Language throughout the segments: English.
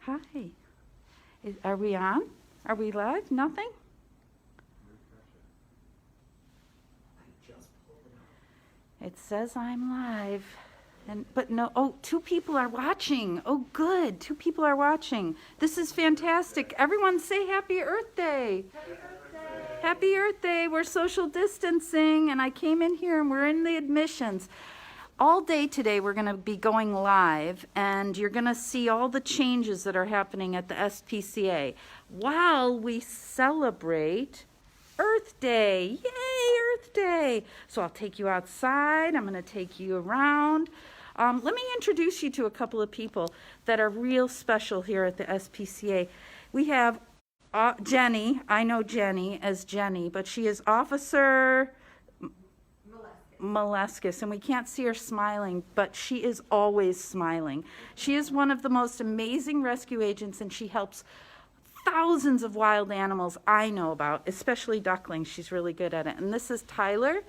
Hi. Are we on? Are we live? Nothing? It says I'm live. But no, oh, 2 people are watching. Oh, good. 2 people are watching. This is fantastic. Everyone say Happy Earth Day. Happy Earth Day. Happy Earth Day. We're social distancing, and I came in here and we're in the admissions. All day today we're going to be going live, and you're going to see all the changes that are happening at the SPCA while we celebrate Earth Day. Yay, Earth Day. So I'll take you outside. I'm going to take you around. Let me introduce you to a couple of people that are real special here at the SPCA. We have Jenny. I know Jenny as Jenny, but she is Officer Moleskis, and we can't see her smiling, but she is always smiling. She is one of the most amazing rescue agents, and she helps thousands of wild animals I know about, especially ducklings. She's really good at it. And this is Tyler.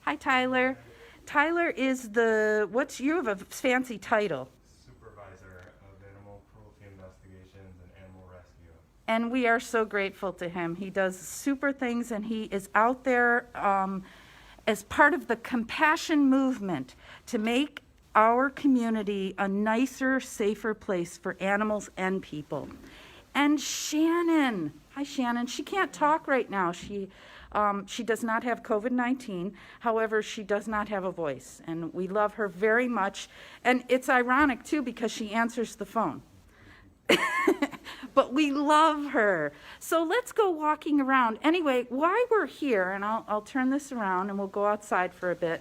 Hi, Tyler. Tyler is you have a fancy title. Supervisor of Animal Cruelty Investigations and Animal Rescue. And we are so grateful to him. He does super things, and he is out there as part of the compassion movement to make our community a nicer, safer place for animals and people. And Shannon, hi Shannon, she can't talk right now. She does not have COVID-19. However, she does not have a voice, and we love her very much. And it's ironic too, because she answers the phone. But we love her. So let's go walking around. Anyway, why we're here, and I'll turn this around and we'll go outside for a bit.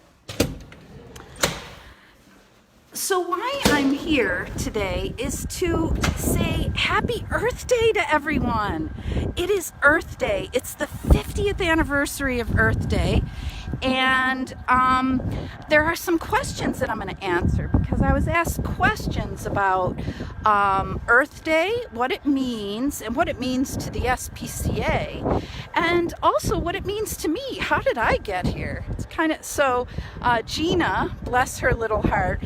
So why I'm here today is to say Happy Earth Day to everyone. It is Earth Day. It's the 50th anniversary of Earth Day. And there are some questions that I'm going to answer, because I was asked questions about Earth Day, what it means, and what it means to the SPCA, and also what it means to me. How did I get here? It's kind of so. Gina, bless her little heart,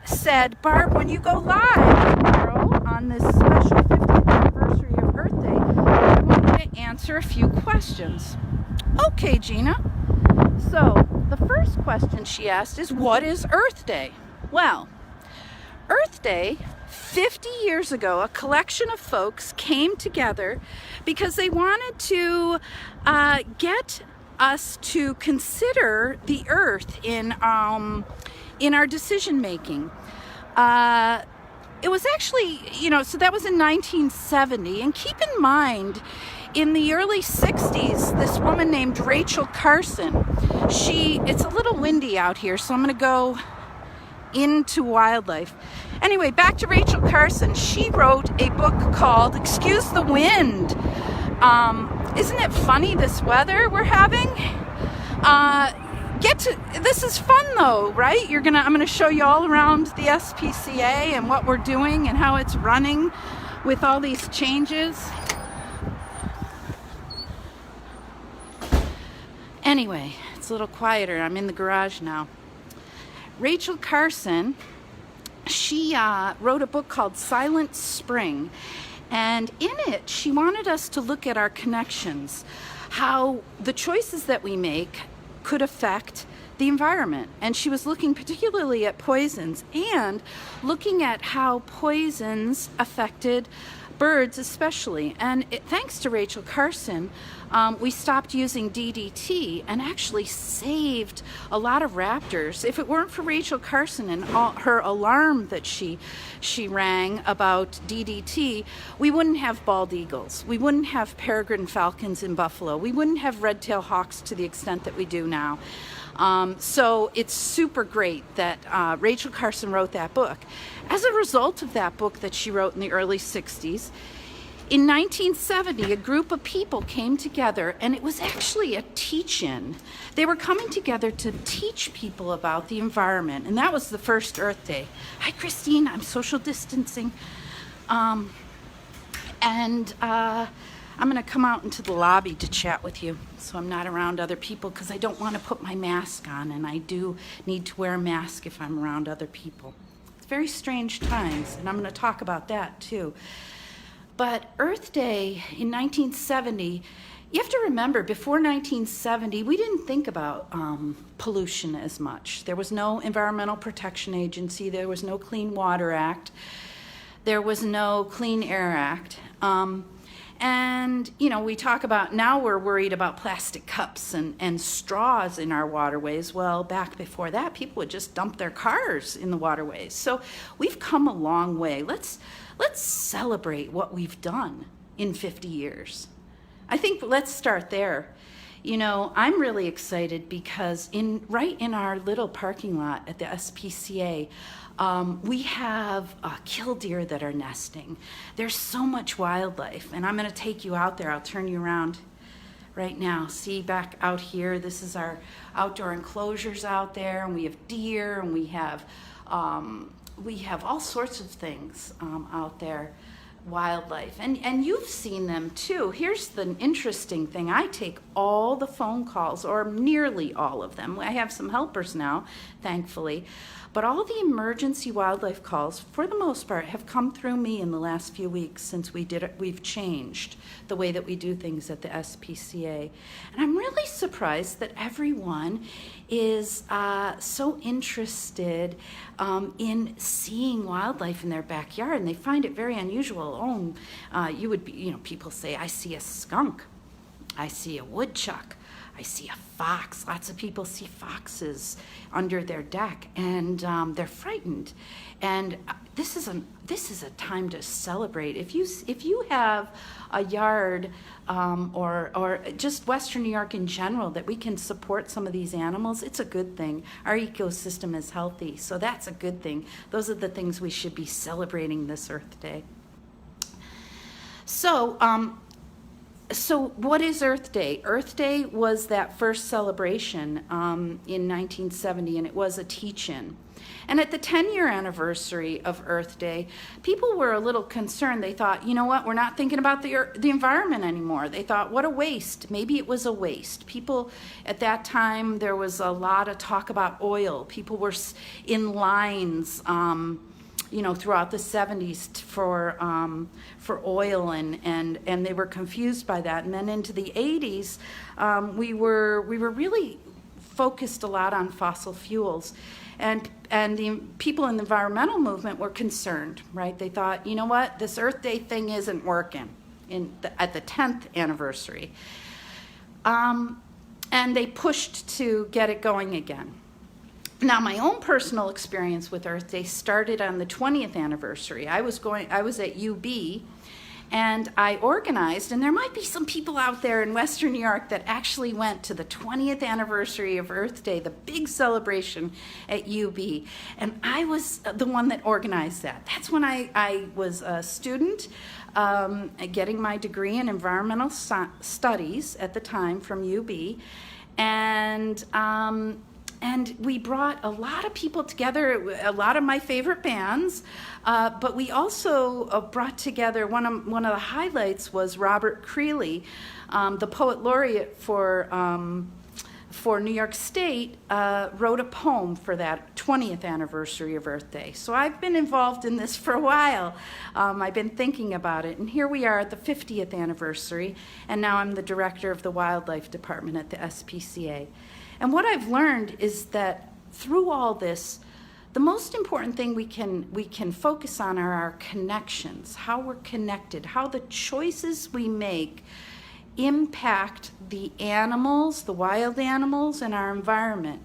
said, Barb, when you go live tomorrow on this special 50th anniversary of Earth Day, I want you to answer a few questions. Okay, Gina. So the first question she asked is, what is Earth Day? Well, Earth Day, 50 years ago, a collection of folks came together because they wanted to get us to consider the Earth in our decision making. It was actually, so that was in 1970, and keep in mind, in the early 60s, this woman named Rachel Carson, it's a little windy out here, so I'm going to go into wildlife. Anyway, back to Rachel Carson. She wrote a book called Excuse the Wind. Isn't it funny, this weather we're having? This is fun though, right? I'm gonna show you all around the SPCA and what we're doing and how it's running with all these changes. Anyway, it's a little quieter. I'm in the garage now. Rachel Carson, she wrote a book called Silent Spring, and in it she wanted us to look at our connections, how the choices that we make could affect the environment. And she was looking particularly at poisons and looking at how poisons affected birds especially. And thanks to Rachel Carson, we stopped using DDT and actually saved a lot of raptors. If it weren't for Rachel Carson and her alarm that she rang about DDT, we wouldn't have bald eagles. We wouldn't have peregrine falcons in Buffalo. We wouldn't have red-tailed hawks to the extent that we do now. So it's super great that Rachel Carson wrote that book. As a result of that book that she wrote in the early 60s, in 1970, a group of people came together, and it was actually a teach-in. They were coming together to teach people about the environment, and that was the first Earth Day. Hi, Christine. I'm social distancing. I'm going to come out into the lobby to chat with you, so I'm not around other people, because I don't want to put my mask on, and I do need to wear a mask if I'm around other people. very strange times, and I'm going to talk about that too. But Earth Day in 1970, you have to remember, before 1970, we didn't think about pollution as much. There was no Environmental Protection Agency, there was no Clean Water Act, there was no Clean Air Act. And, you know, we talk about, now we're worried about plastic cups and straws in our waterways. Well, back before that, people would just dump their cars in the waterways. So we've come a long way. Let's celebrate what we've done in 50 years. I think let's start there. You know, I'm really excited because right in our little parking lot at the SPCA, we have killdeer that are nesting. There's so much wildlife, and I'm going to take you out there. I'll turn you around right now. See, back out here, this is our outdoor enclosures out there, and we have deer, and we have all sorts of things out there. Wildlife, and you've seen them too. Here's the interesting thing. I take all the phone calls, or nearly all of them. I have some helpers now, thankfully, but all the emergency wildlife calls, for the most part, have come through me in the last few weeks since we've changed the way that we do things at the SPCA. And I'm really surprised that everyone is so interested in seeing wildlife in their backyard, and they find it very unusual. People say, I see a skunk, I see a woodchuck, I see a fox. Lots of people see foxes under their deck, and they're frightened. And this is a time to celebrate. If you have a yard or just Western New York in general that we can support some of these animals, it's a good thing. Our ecosystem is healthy, so that's a good thing. Those are the things we should be celebrating this Earth Day. So what is Earth Day? Earth Day was that first celebration in 1970, and it was a teach-in. And at the 10-year anniversary of Earth Day, people were a little concerned. They thought, you know what, we're not thinking about the environment anymore. They thought, what a waste. Maybe it was a waste. People, at that time, there was a lot of talk about oil. People were in lines, throughout the 70s for oil, and they were confused by that. And then into the 80s, we were really focused a lot on fossil fuels, and the people in the environmental movement were concerned, right? They thought, you know what, this Earth Day thing isn't working at the 10th anniversary, and they pushed to get it going again. Now, my own personal experience with Earth Day started on the 20th anniversary. I was at UB, and I organized, and there might be some people out there in Western New York that actually went to the 20th anniversary of Earth Day, the big celebration at UB, and I was the one that organized that. That's when I was a student getting my degree in environmental studies at the time from UB, and we brought a lot of people together, a lot of my favorite bands, but we also brought together, one of the highlights was Robert Creeley, the poet laureate for New York State, wrote a poem for that 20th anniversary of Earth Day. So I've been involved in this for a while. I've been thinking about it, and here we are at the 50th anniversary, and now I'm the director of the Wildlife Department at the SPCA. And what I've learned is that through all this, the most important thing we can focus on are our connections, how we're connected, how the choices we make impact the animals, the wild animals, and our environment.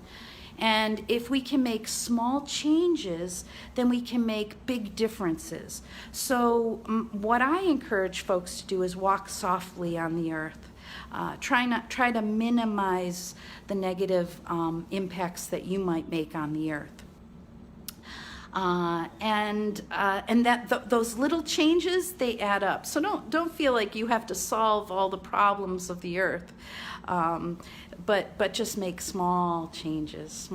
And if we can make small changes, then we can make big differences. So what I encourage folks to do is walk softly on the earth. Try to minimize the negative impacts that you might make on the earth, and that those little changes, they add up. So don't feel like you have to solve all the problems of the earth, but just make small changes.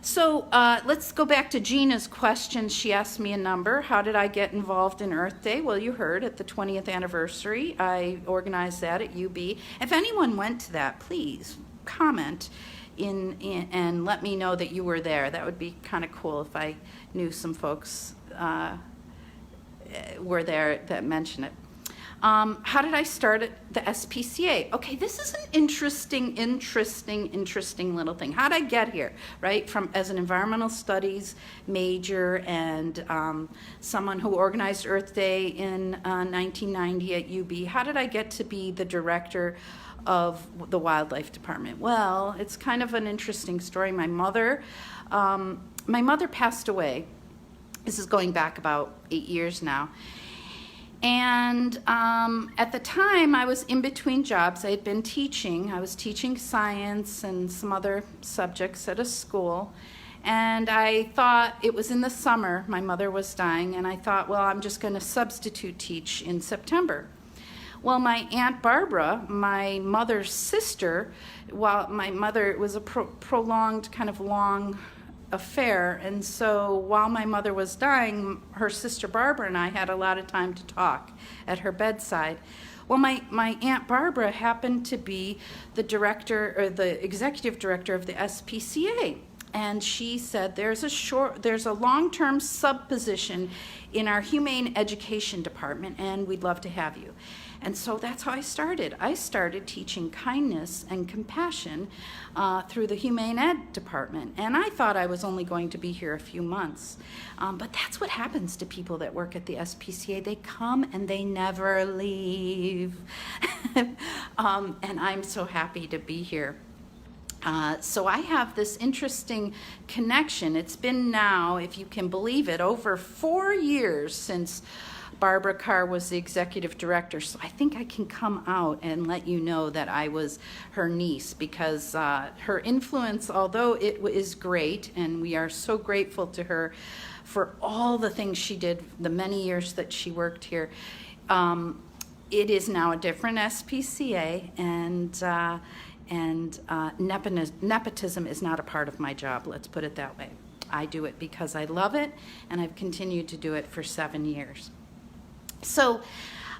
So let's go back to Gina's question. She asked me a number. How did I get involved in Earth Day? Well, you heard at the 20th anniversary. I organized that at UB. If anyone went to that, please comment and let me know that you were there. That would be kind of cool if I knew some folks were there that mentioned it. How did I start at the SPCA? Okay, this is an interesting little thing. How did I get here, right? As an environmental studies major and someone who organized Earth Day in 1990 at UB, how did I get to be the director of the wildlife department? Well, it's kind of an interesting story. My mother passed away. This is going back about 8 years now. And at the time, I was in between jobs. I had been teaching. I was teaching science and some other subjects at a school. And I thought, it was in the summer, my mother was dying, and I thought, well, I'm just going to substitute teach in September. Well, my Aunt Barbara, my mother's sister, while my mother, it was a prolonged, kind of long affair, and so while my mother was dying, her sister Barbara and I had a lot of time to talk at her bedside. Well, my Aunt Barbara happened to be the director, or the executive director of the SPCA, and she said there's a long-term sub-position in our humane education department, and we'd love to have you. And so that's how I started. I started teaching kindness and compassion through the humane ed department. And I thought I was only going to be here a few months. But that's what happens to people that work at the SPCA. They come and they never leave. And I'm so happy to be here. So I have this interesting connection. It's been now, if you can believe it, over 4 years since Barbara Carr was the executive director, so I think I can come out and let you know that I was her niece, because her influence, although it is great, and we are so grateful to her for all the things she did, the many years that she worked here, it is now a different SPCA, and nepotism is not a part of my job, let's put it that way. I do it because I love it, and I've continued to do it for 7 years. So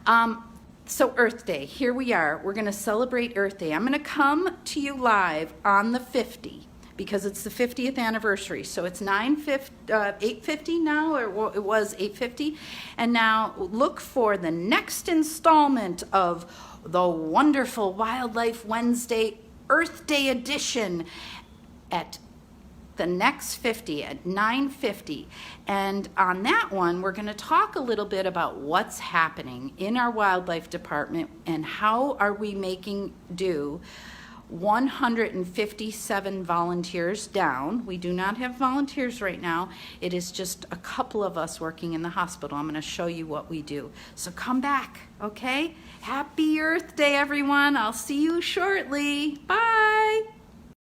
Earth Day, here we are. We're going to celebrate Earth Day. I'm going to come to you live on the 50, because it's the 50th anniversary. So it's 8:50 now, or it was 8:50. And now look for the next installment of the wonderful Wildlife Wednesday Earth Day edition at the next 50 at 9:50, and on that one we're going to talk a little bit about what's happening in our wildlife department and how are we making do. 157 volunteers down. We do not have volunteers right now. It is just a couple of us working in the hospital. I'm going to show you what we do. So come back, okay? Happy Earth Day, everyone. I'll see you shortly. Bye.